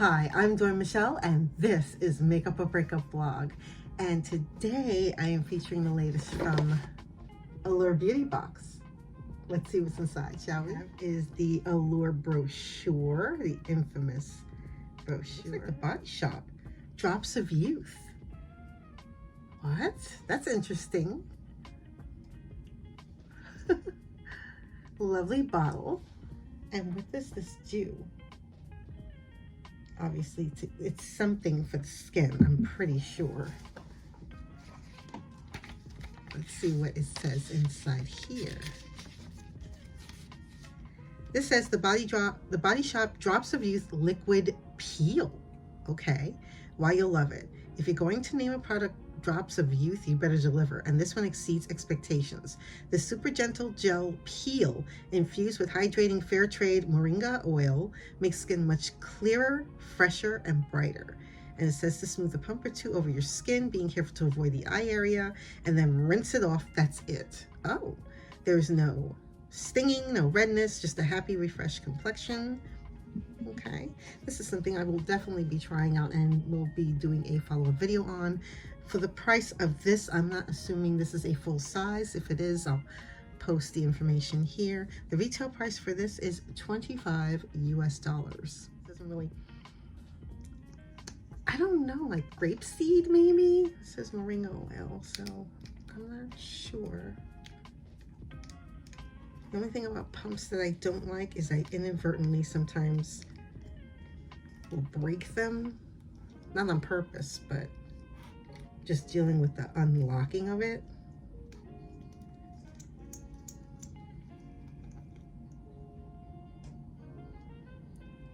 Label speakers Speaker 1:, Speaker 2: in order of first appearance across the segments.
Speaker 1: Hi, I'm Dora Michelle, and this is Makeup or Breakup Blog. And today I am featuring the latest from Allure Beauty Box. Let's see what's inside, shall we? Is the Allure brochure, the infamous brochure. Looks like the Body Shop. Drops of Youth. What? That's interesting. Lovely bottle. And what is this do? Obviously, it's something for the skin, I'm pretty sure. Let's see what it says inside here. This says the Body Shop Drops of Youth Liquid Peel. Okay, why you'll love it. If you're going to name a product Drops of Youth, you better deliver, and this one exceeds expectations. The super gentle gel peel infused with hydrating fair trade moringa oil makes skin much clearer, fresher, and brighter. And it says to smooth a pump or two over your skin, being careful to avoid the eye area, and then rinse it off. That's it. Oh, there's no stinging, no redness, just a happy, refreshed complexion. Okay, this is something I will definitely be trying out and will be doing a follow-up video on. For the price of this, I'm not assuming this is a full size. If it is, I'll post the information here. The retail price for this is $25 US. Doesn't really, I don't know, like grapeseed maybe? It says moringa oil, so I'm not sure. The only thing about pumps that I don't like is I inadvertently sometimes will break them. Not on purpose, but just dealing with the unlocking of it.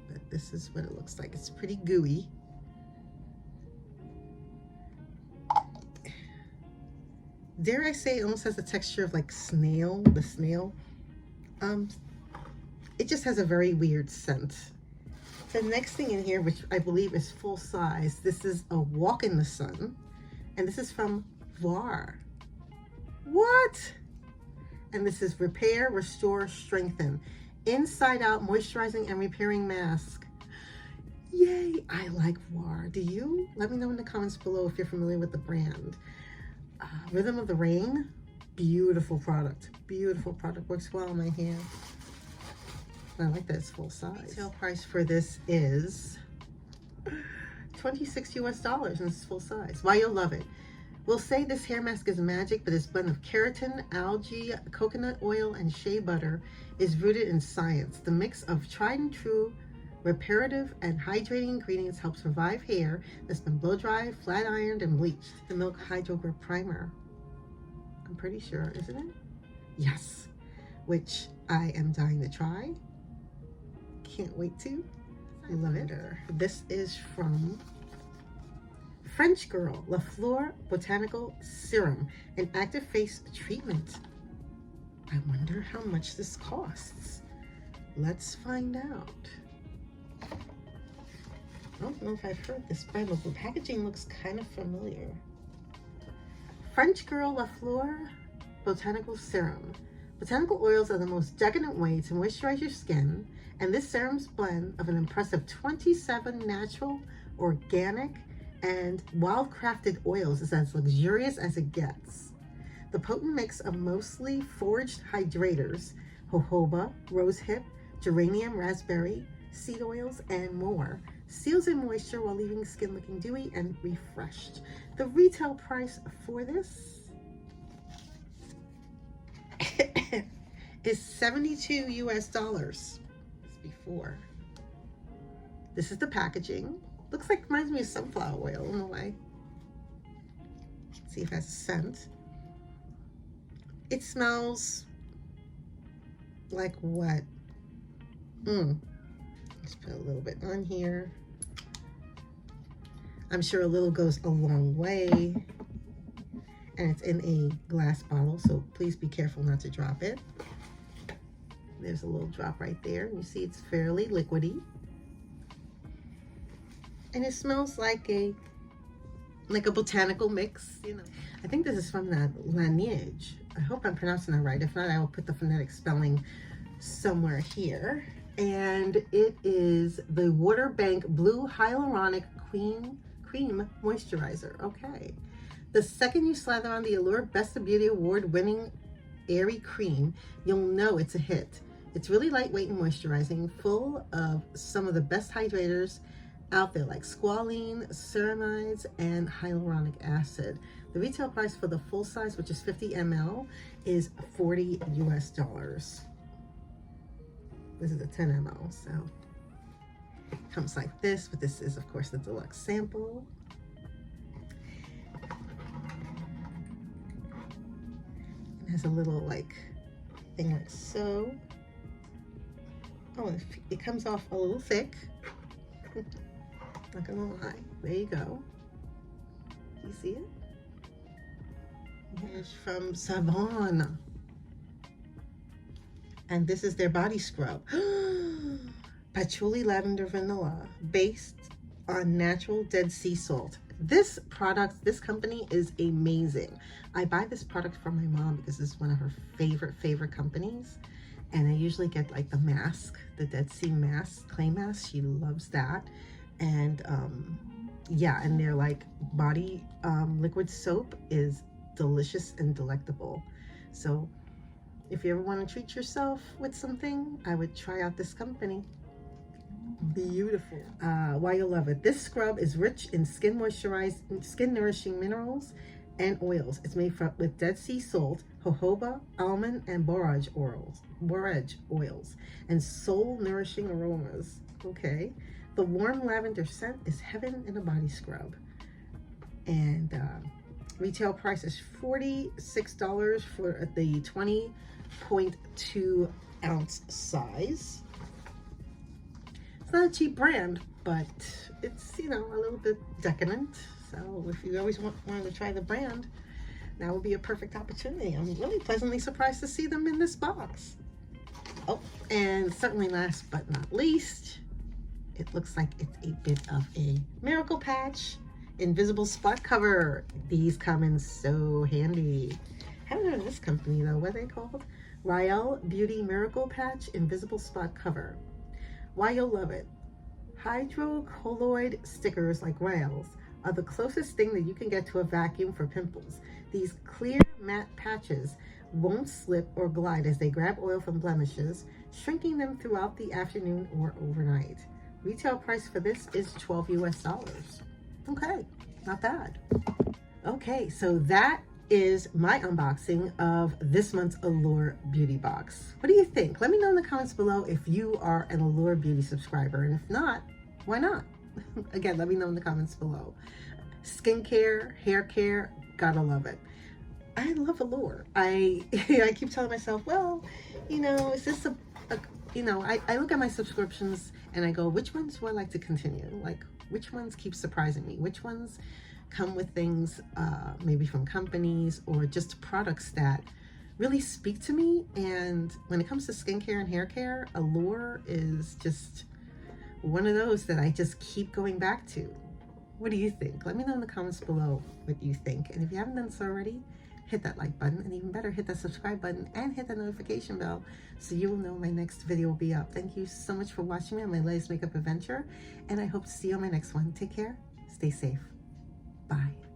Speaker 1: But this is what it looks like. It's pretty gooey. Dare I say it almost has the texture of like snail, the snail. It just has a very weird scent. The next thing in here, which I believe is full size, this is a Walk in the Sun. And this is from Você. What? And this is Repair, Restore, Strengthen. Inside out moisturizing and repairing mask. Yay, I like Você. Do you? Let me know in the comments below if you're familiar with the brand. Rhythm of the Rain. Beautiful product. Beautiful product. Works well on my hair. I like that it's full size. Retail price for this is $26 US, and it's full size. Why you'll love it. We'll say this hair mask is magic, but this blend of keratin, algae, coconut oil, and shea butter is rooted in science. The mix of tried and true reparative and hydrating ingredients helps revive hair that's been blow dried, flat ironed, and bleached. The Milk Hydro Grip Primer. I'm pretty sure, isn't it? Yes, which I am dying to try. Can't wait to. I love it. This is from French Girl, La Fleur Botanical Serum, an active face treatment. I wonder how much this costs. Let's find out. I don't know if I've heard this brand, but the packaging looks kind of familiar. French Girl La Fleur Botanical Serum. Botanical oils are the most decadent way to moisturize your skin, and this serum's blend of an impressive 27 natural, organic, and wild-crafted oils is as luxurious as it gets. The potent mix of mostly foraged hydrators, jojoba, rosehip, geranium, raspberry, seed oils, and more, seals in moisture while leaving skin looking dewy and refreshed. The retail price for this is $72 US. Before. This is the packaging. Looks like, reminds me of sunflower oil in a way. Let's see if it has a scent. It smells like what? Let's put a little bit on here. I'm sure a little goes a long way. And it's in a glass bottle, so please be careful not to drop it. There's a little drop right there. You see it's fairly liquidy. And it smells like a botanical mix, you know. I think this is from the lineage. I hope I'm pronouncing that right. If not, I will put the phonetic spelling somewhere here. and it is the Water Bank Blue Hyaluronic Cream Moisturizer. Okay. The second you slather on the Allure Best of Beauty Award winning airy cream, you'll know it's a hit. It's really lightweight and moisturizing, full of some of the best hydrators out there like squalene, ceramides, and hyaluronic acid. The retail price for the full size, which is 50 ml, is $40 US. This is a 10 ml, so it comes like this, but this is of course the deluxe sample. It has a little like thing like so. Oh, it comes off a little thick. Not gonna lie. There you go. You see it? It's from Savon. And this is their body scrub. Patchouli lavender vanilla, based on natural Dead Sea salt. This product, this company is amazing. I buy this product from my mom because it's one of her favorite companies. And I usually get like the mask, the Dead Sea mask, clay mask. She loves that. And yeah, and their like body liquid soap is delicious and delectable. So if you ever want to treat yourself with something, I would try out this company. Beautiful. Why you'll love it. This scrub is rich in skin nourishing minerals and oils. It's made with Dead Sea salt, jojoba, almond, and borage oils, and soul nourishing aromas. Okay. The warm lavender scent is heaven in a body scrub. And retail price is $46 for the 20.2 ounce size. It's not a cheap brand, but it's, you know, a little bit decadent. So if you always wanted to try the brand, that would be a perfect opportunity. I'm really pleasantly surprised to see them in this box. Oh, and certainly last but not least, it looks like it's a bit of a miracle patch invisible spot cover. These come in so handy. I haven't heard of this company though. What are they called? Allure Beauty Miracle Patch Invisible Spot Cover. Why you'll love it. Hydrocolloid stickers like rails are the closest thing that you can get to a vacuum for pimples. These clear matte patches won't slip or glide as they grab oil from blemishes, shrinking them throughout the afternoon or overnight. Retail price for this is $12 US. Okay, not bad. Okay, so that is my unboxing of this month's Allure Beauty Box. What do you think? Let me know in the comments below if you are an Allure Beauty subscriber, and if not, why not? Again, let me know in the comments below. Skincare, hair care, gotta love it. I love Allure. I keep telling myself, well, you know, is this you know, I look at my subscriptions and I go, which ones do I like to continue? Like, which ones keep surprising me? Which ones come with things maybe from companies or just products that really speak to me? And when it comes to skincare and hair care, Allure is just one of those that I just keep going back to. What do you think? Let me know in the comments below what you think. And if you haven't done so already, hit that like button, and even better, hit that subscribe button and hit that notification bell so you will know my next video will be up. Thank you so much for watching me on my latest makeup adventure, and I hope to see you on my next one. Take care, stay safe, bye.